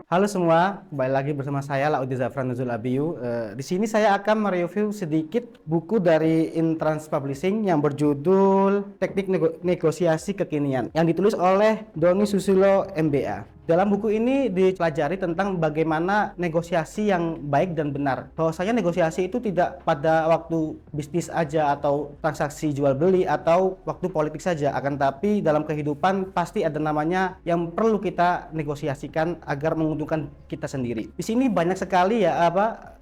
Halo semua, kembali lagi bersama saya Laudi Zafran Nuzul Abiyu. Di sini saya akan mereview sedikit buku dari Intrans Publishing yang berjudul Teknik Negosiasi Kekinian yang ditulis oleh Doni Susilo MBA. Dalam buku ini dipelajari tentang bagaimana negosiasi yang baik dan benar. Bahwasanya negosiasi itu tidak pada waktu bisnis aja atau transaksi jual beli atau waktu politik saja, akan tapi dalam kehidupan pasti ada namanya yang perlu kita negosiasikan agar menguntungkan kita sendiri. Di sini banyak sekali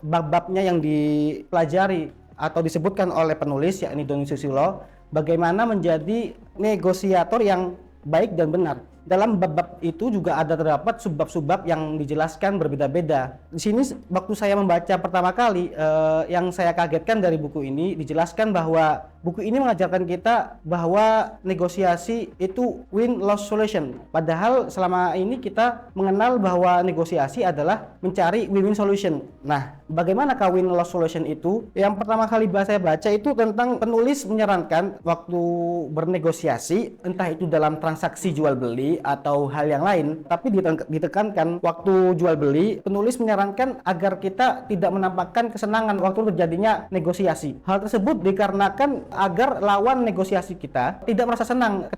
bab-babnya yang dipelajari atau disebutkan oleh penulis yakni Doni Susilo, bagaimana menjadi negosiator yang baik dan benar. Dalam bab-bab itu juga ada terdapat subbab-subbab yang dijelaskan berbeda-beda. Di sini waktu saya membaca pertama kali, yang saya kagetkan dari buku ini dijelaskan bahwa buku ini mengajarkan kita bahwa negosiasi itu win-loss solution. Padahal selama ini kita mengenal bahwa negosiasi adalah mencari win-win solution. Nah, bagaimanakah win-loss solution itu? Yang pertama kali saya baca itu tentang penulis menyarankan waktu bernegosiasi, entah itu dalam transaksi jual beli atau hal yang lain, tapi ditekankan waktu jual beli, penulis menyarankan agar kita tidak menampakkan kesenangan waktu terjadinya negosiasi. Hal tersebut dikarenakan agar lawan negosiasi kita tidak merasa senang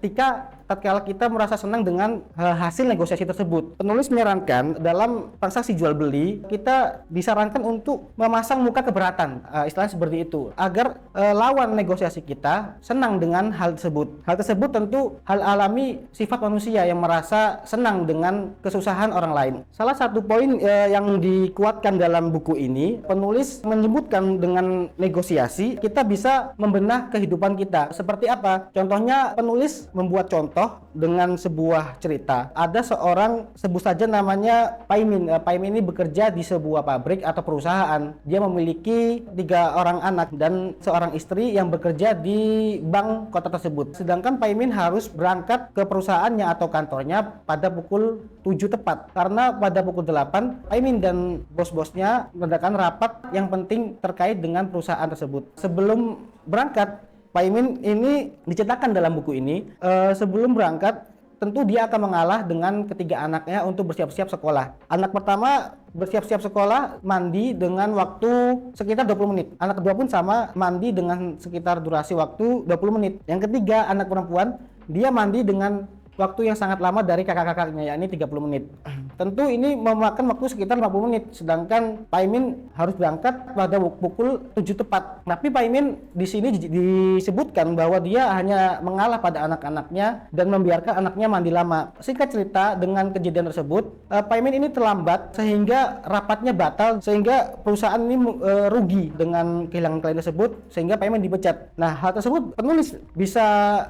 tatkala kita merasa senang dengan hasil negosiasi tersebut. Penulis menyarankan dalam transaksi jual beli kita disarankan untuk memasang muka keberatan, istilahnya seperti itu, agar lawan negosiasi kita senang dengan hal tersebut. Hal tersebut tentu hal alami sifat manusia yang merasa senang dengan kesusahan orang lain. Salah satu poin yang dikuatkan dalam buku ini, penulis menyebutkan dengan negosiasi kita bisa membenah kehidupan kita. Seperti apa? Contohnya penulis membuat contoh dengan sebuah cerita. Ada seorang, sebut saja namanya Paimin. Paimin ini bekerja di sebuah pabrik atau perusahaan. Dia memiliki 3 orang anak dan seorang istri yang bekerja di bank kota tersebut. Sedangkan Paimin harus berangkat ke perusahaannya atau kantornya pada pukul 7 tepat. Karena pada pukul 8, Paimin dan bos-bosnya mengadakan rapat yang penting terkait dengan perusahaan tersebut. Sebelum berangkat, Paimin ini diceritakan dalam buku ini, sebelum berangkat tentu dia akan mengalah dengan ketiga anaknya untuk bersiap-siap sekolah. Anak pertama bersiap-siap sekolah mandi dengan waktu sekitar 20 menit. Anak kedua pun sama, mandi dengan sekitar durasi waktu 20 menit. Yang ketiga, anak perempuan, dia mandi dengan waktu yang sangat lama dari kakak-kakaknya, yakni 30 menit. Tentu ini memakan waktu sekitar 50 menit, sedangkan Paimin harus berangkat pada pukul 7 tepat. Tapi Paimin di sini disebutkan bahwa dia hanya mengalah pada anak-anaknya dan membiarkan anaknya mandi lama. Singkat cerita, dengan kejadian tersebut, Paimin ini terlambat sehingga rapatnya batal, sehingga perusahaan ini rugi dengan kehilangan klien tersebut, sehingga Paimin dipecat. Nah, hal tersebut penulis bisa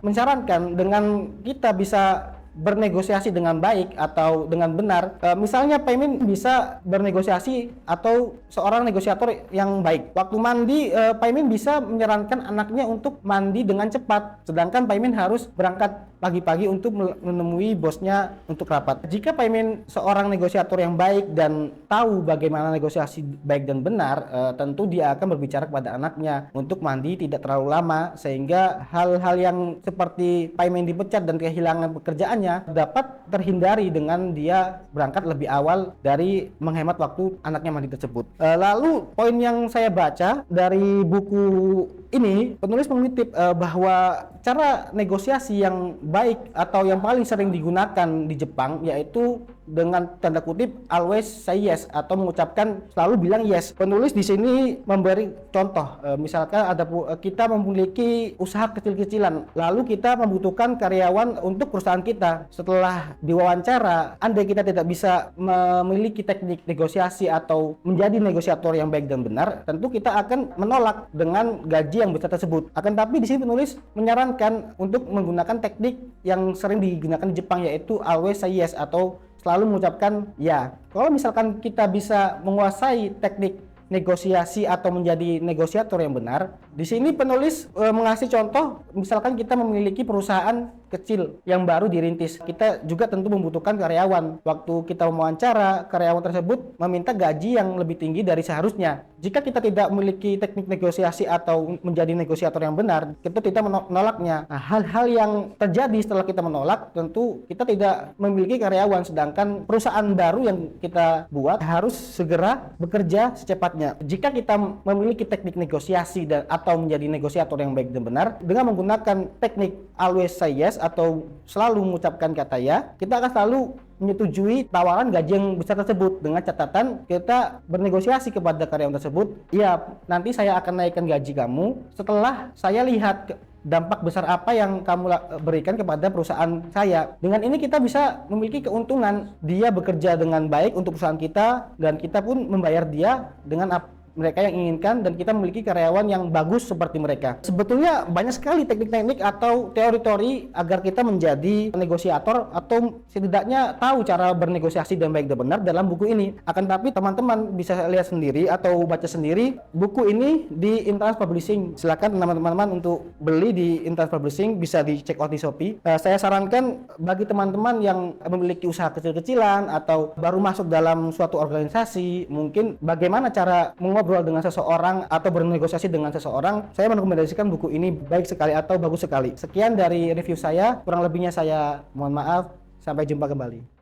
menyarankan dengan kita bisa bernegosiasi dengan baik atau dengan benar. Misalnya Paimin bisa bernegosiasi atau seorang negosiator yang baik. Waktu mandi, Paimin bisa menyarankan anaknya untuk mandi dengan cepat, sedangkan Paimin harus berangkat pagi-pagi untuk menemui bosnya untuk rapat. Jika Paimin seorang negosiator yang baik dan tahu bagaimana negosiasi baik dan benar, tentu dia akan berbicara kepada anaknya untuk mandi tidak terlalu lama, sehingga hal-hal yang seperti Paimin dipecat dan kehilangan pekerjaannya dapat terhindari dengan dia berangkat lebih awal dari menghemat waktu anaknya mandi tersebut. Lalu poin yang saya baca dari buku ini, penulis mengutip bahwa cara negosiasi yang baik atau yang paling sering digunakan di Jepang yaitu dengan tanda kutip always say yes atau mengucapkan selalu bilang yes. Penulis di sini memberi contoh, misalkan kita memiliki usaha kecil-kecilan, lalu kita membutuhkan karyawan untuk perusahaan kita. Setelah diwawancara, andai kita tidak bisa memiliki teknik negosiasi atau menjadi negosiator yang baik dan benar, tentu kita akan menolak dengan gaji yang besar tersebut. Akan tapi di sini penulis menyarankan untuk menggunakan teknik yang sering digunakan di Jepang yaitu always say yes atau selalu mengucapkan ya. Kalau misalkan kita bisa menguasai teknik negosiasi atau menjadi negosiator yang benar, di sini penulis mengasih contoh, misalkan kita memiliki perusahaan kecil yang baru dirintis. Kita juga tentu membutuhkan karyawan. Waktu kita mewawancara, karyawan tersebut meminta gaji yang lebih tinggi dari seharusnya. Jika kita tidak memiliki teknik negosiasi atau menjadi negosiator yang benar, kita tidak menolaknya. Nah, hal-hal yang terjadi setelah kita menolak, tentu kita tidak memiliki karyawan, sedangkan perusahaan baru yang kita buat harus segera bekerja secepatnya. Jika kita memiliki teknik negosiasi atau menjadi negosiator yang baik dan benar, dengan menggunakan teknik always say yes atau selalu mengucapkan kata ya, kita akan selalu menyetujui tawaran gaji yang besar tersebut dengan catatan kita bernegosiasi kepada karyawan tersebut, ya nanti saya akan naikkan gaji kamu setelah saya lihat dampak besar apa yang kamu berikan kepada perusahaan saya. Dengan ini kita bisa memiliki keuntungan, dia bekerja dengan baik untuk perusahaan kita dan kita pun membayar dia dengan mereka yang inginkan, dan kita memiliki karyawan yang bagus seperti mereka. Sebetulnya banyak sekali teknik-teknik atau teori-teori agar kita menjadi negosiator atau setidaknya tahu cara bernegosiasi dan baik dan benar dalam buku ini. Akan tapi teman-teman bisa lihat sendiri atau baca sendiri buku ini di Intrans Publishing. Silakan teman-teman untuk beli di Intrans Publishing, bisa dicek out di Shopee. Saya sarankan bagi teman-teman yang memiliki usaha kecil-kecilan atau baru masuk dalam suatu organisasi, mungkin bagaimana cara ngobrol dengan seseorang atau bernegosiasi dengan seseorang, saya merekomendasikan buku ini baik sekali atau bagus sekali. Sekian dari review saya, kurang lebihnya saya mohon maaf. Sampai jumpa kembali.